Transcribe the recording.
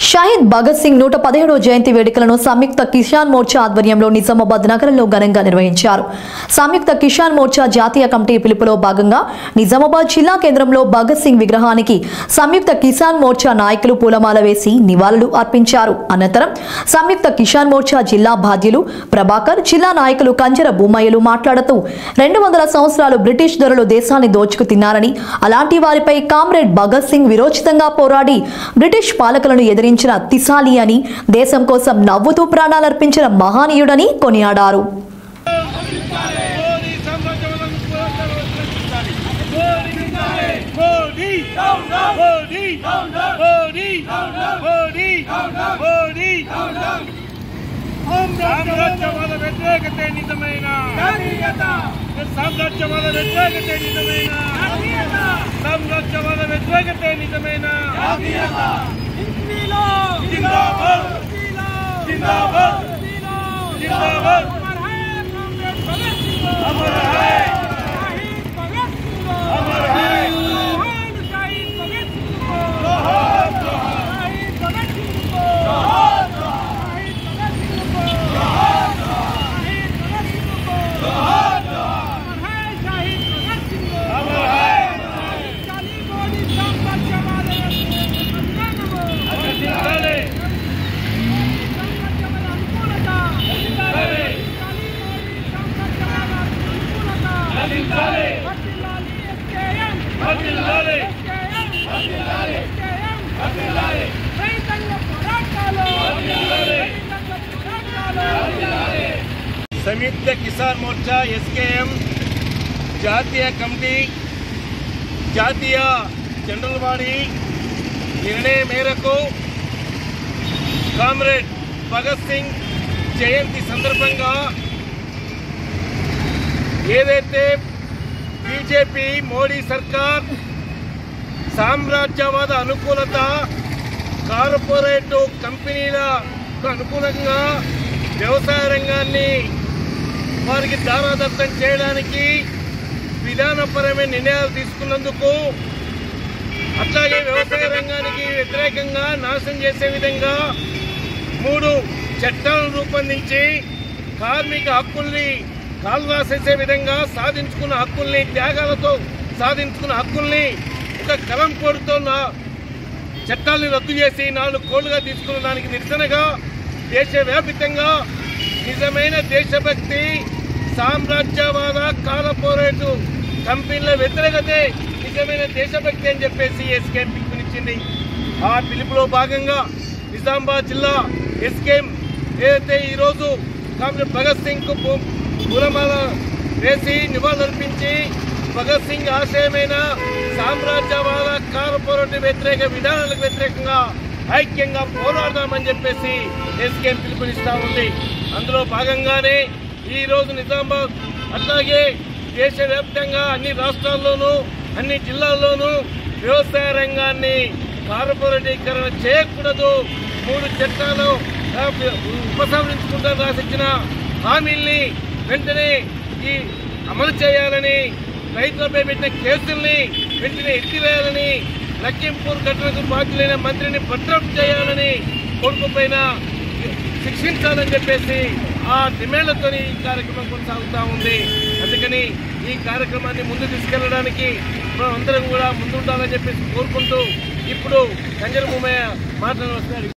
షహీద్ భగత్ సింగ్ 117వ జయంతి వేడుకలను సంయుక్త కిసాన్ మోర్చా ఆధ్వర్యంలో నిజామాబాద్ నగరంలో ఘనంగా నిర్వహించారు. సంయుక్త కిసాన్ మోర్చా జాతీయ కమిటీ పిలుపులో భాగంగా నిజామాబాద్ జిల్లా కేంద్రంలో భగత్ సింగ్ విగ్రహానికి సంయుక్త కిసాన్ మోర్చా నాయకులు పూలమాల వేసి నివాళులు అర్పించారు. అనంతరం సంయుక్త కిసాన్ మోర్చా జిల్లా బాధ్యులు ప్రభాకర్, జిల్లా నాయకులు కంజర భూమయ్యలు మాట్లాడుతూ 200 సంవత్సరాలు బ్రిటిష్ దొరలు దేశాన్ని దోచుకు తిన్నారని, అలాంటి వారిపై కామ్రేడ్ భగత్ సింగ్ విరోచితంగా పోరాడి బ్రిటిష్ పాలకులను ఎదిరించిన తిసాలి అని, దేశం కోసం నవ్వుతూ ప్రాణాలర్పించిన మహానీయుడని కొనియాడారు. సామ్రాజ్యవాద వ్యతిరేకతే నిజమైన సామ్రాజ్యవాద వ్యతిరేకతే నిజమైన సామ్రాజ్యవాద వ్యతిరేకతే నిజమైన జిందాబాద్ జిందాబాద్ జిందాబాద్ అమర్ హై అమర్ హై సంయుక్త కిసాన్ మోర్చా ఎస్కేఎం జాతీయ కమిటీ జాతీయ జనరల్ బాడీ నిర్ణయం మేరకు కామ్రేడ్ భగత్ సింగ్ జయంతి సందర్భంగా ఏదైతే బీజేపీ మోడీ సర్కార్ సామ్రాజ్యవాద అనుకూలత, కార్పొరేట్ కంపెనీలకు అనుకూలంగా వ్యవసాయ రంగాన్ని వారికి దారాదత్తం చేయడానికి విధానపరమైన నిర్ణయాలు తీసుకున్నందుకు, అట్లాగే వ్యవసాయ రంగానికి వ్యతిరేకంగా నాశనం చేసే విధంగా 3 చట్టాలను రూపొందించి కార్మిక హక్కుల్ని కాల్వాసేసే విధంగా సాధించుకున్న హక్కుల్ని, త్యాగాలతో సాధించుకున్న హక్కుల్ని ఒక కలం కోరుతున్న చట్టాలను రద్దు చేసి 4 కోళ్లుగా తీసుకున్న దానికి నిరసనగా దేశవ్యాప్తంగా నిజమైన దేశభక్తి, సామ్రాజ్యవాద కార్పొరేట్ కంపెనీల వ్యతిరేకతే నిజమైన దేశభక్తి అని చెప్పేసి ఎస్కేఎం పిలుపునిచ్చింది. ఆ పిలుపులో భాగంగా నిజామాబాద్ జిల్లా ఎస్కేఎం ఏదైతే ఈరోజు కామ్రేడ్ భగత్ సింగ్కు పూలమాల వేసి నివాళులర్పించి భగత్ సింగ్ ఆశయమైన సామ్రాజ్యవాద కార్పొరేట్ వ్యతిరేక విధానాలకు వ్యతిరేకంగా ఐక్యంగా పోరాడదామని చెప్పేసి ఎస్కేఎం పిలుపునిస్తా ఉంది. అందులో భాగంగానే ఈరోజు నిజామాబాద్ అట్లాగే దేశవ్యాప్తంగా అన్ని రాష్ట్రాల్లోనూ అన్ని జిల్లాల్లోనూ వ్యవసాయ రంగాన్ని కార్పొరేటీకరణ చేయకూడదు, 3 చట్టాలు ఉపసంహరించుకుంటూ రాసిచ్చిన హామీల్ని వెంటనే అమలు చేయాలని, రైతులపై పెట్టిన కేసుల్ని వెంటనే ఎత్తివేయాలని, లఖింపూర్ ఘటనకు బాధ్యులైన మంత్రిని బర్తరఫ్ చేయాలని, కొడుకు పైన శిక్షించాలని చెప్పేసి ఆ డిమాండ్లతో ఈ కార్యక్రమం కొనసాగుతూ ఉంది. అందుకని ఈ కార్యక్రమాన్ని ముందు తీసుకెళ్లడానికి మనం అందరం కూడా ముందుండాలని చెప్పేసి కోరుకుంటూ ఇప్పుడు కంజర భూమయ్య మాట్లాడి వస్తున్నారు.